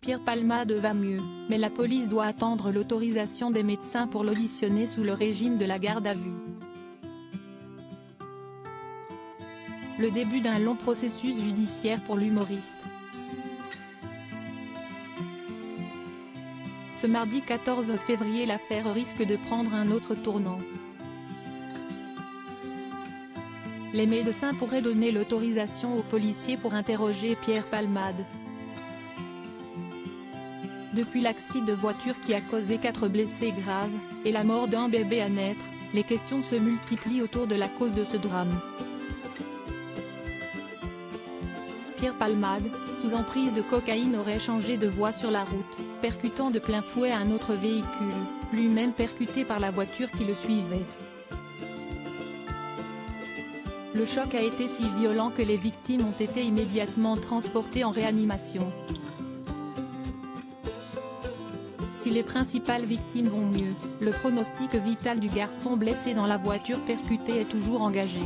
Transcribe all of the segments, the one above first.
Pierre Palmade va mieux, mais la police doit attendre l'autorisation des médecins pour l'auditionner sous le régime de la garde à vue. Le début d'un long processus judiciaire pour l'humoriste. Ce mardi 14 février, l'affaire risque de prendre un autre tournant. Les médecins pourraient donner l'autorisation aux policiers pour interroger Pierre Palmade. Depuis l'accident de voiture qui a causé 4 blessés graves, et la mort d'un bébé à naître, les questions se multiplient autour de la cause de ce drame. Pierre Palmade, sous emprise de cocaïne, aurait changé de voie sur la route, percutant de plein fouet un autre véhicule, lui-même percuté par la voiture qui le suivait. Le choc a été si violent que les victimes ont été immédiatement transportées en réanimation. Si les principales victimes vont mieux, le pronostic vital du garçon blessé dans la voiture percutée est toujours engagé.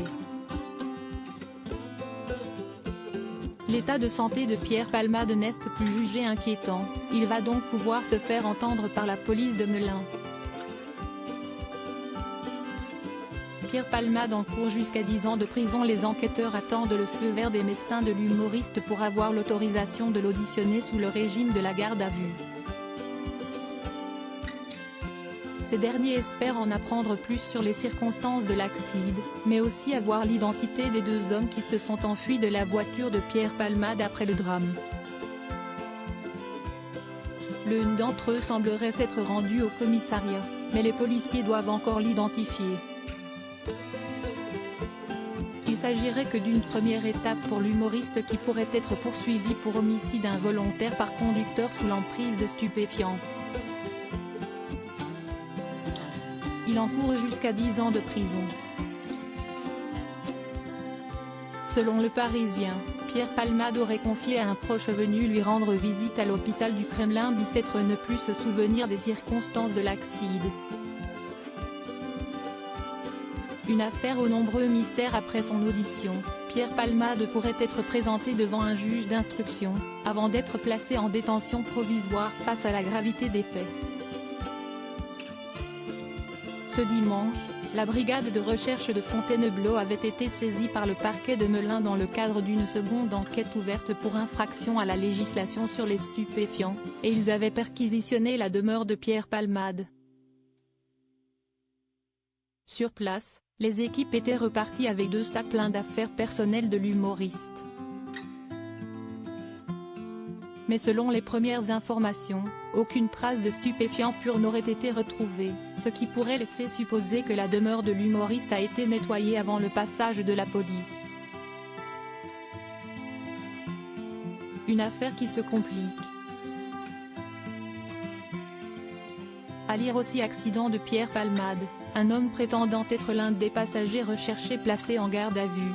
L'état de santé de Pierre Palmade n'est plus jugé inquiétant, il va donc pouvoir se faire entendre par la police de Melun. Pierre Palmade encourt jusqu'à 10 ans de prison. Les enquêteurs attendent le feu vert des médecins de l'humoriste pour avoir l'autorisation de l'auditionner sous le régime de la garde à vue. Ces derniers espèrent en apprendre plus sur les circonstances de l'accident, mais aussi avoir l'identité des 2 hommes qui se sont enfuis de la voiture de Pierre Palmade après le drame. L'un d'entre eux semblerait s'être rendu au commissariat, mais les policiers doivent encore l'identifier. Il s'agirait que d'une première étape pour l'humoriste qui pourrait être poursuivi pour homicide involontaire par conducteur sous l'emprise de stupéfiants. Il encourt jusqu'à 10 ans de prison. Selon Le Parisien, Pierre Palmade aurait confié à un proche venu lui rendre visite à l'hôpital du Kremlin-Bicêtre ne plus se souvenir des circonstances de l'accident. Une affaire aux nombreux mystères. Après son audition, Pierre Palmade pourrait être présenté devant un juge d'instruction, avant d'être placé en détention provisoire face à la gravité des faits. Ce dimanche, la brigade de recherche de Fontainebleau avait été saisie par le parquet de Melun dans le cadre d'une seconde enquête ouverte pour infraction à la législation sur les stupéfiants, et ils avaient perquisitionné la demeure de Pierre Palmade. Sur place, les équipes étaient reparties avec 2 sacs pleins d'affaires personnelles de l'humoriste. Mais selon les premières informations, aucune trace de stupéfiants purs n'aurait été retrouvée, ce qui pourrait laisser supposer que la demeure de l'humoriste a été nettoyée avant le passage de la police. Une affaire qui se complique. À lire aussi accident de Pierre Palmade, un homme prétendant être l'un des passagers recherchés placé en garde à vue.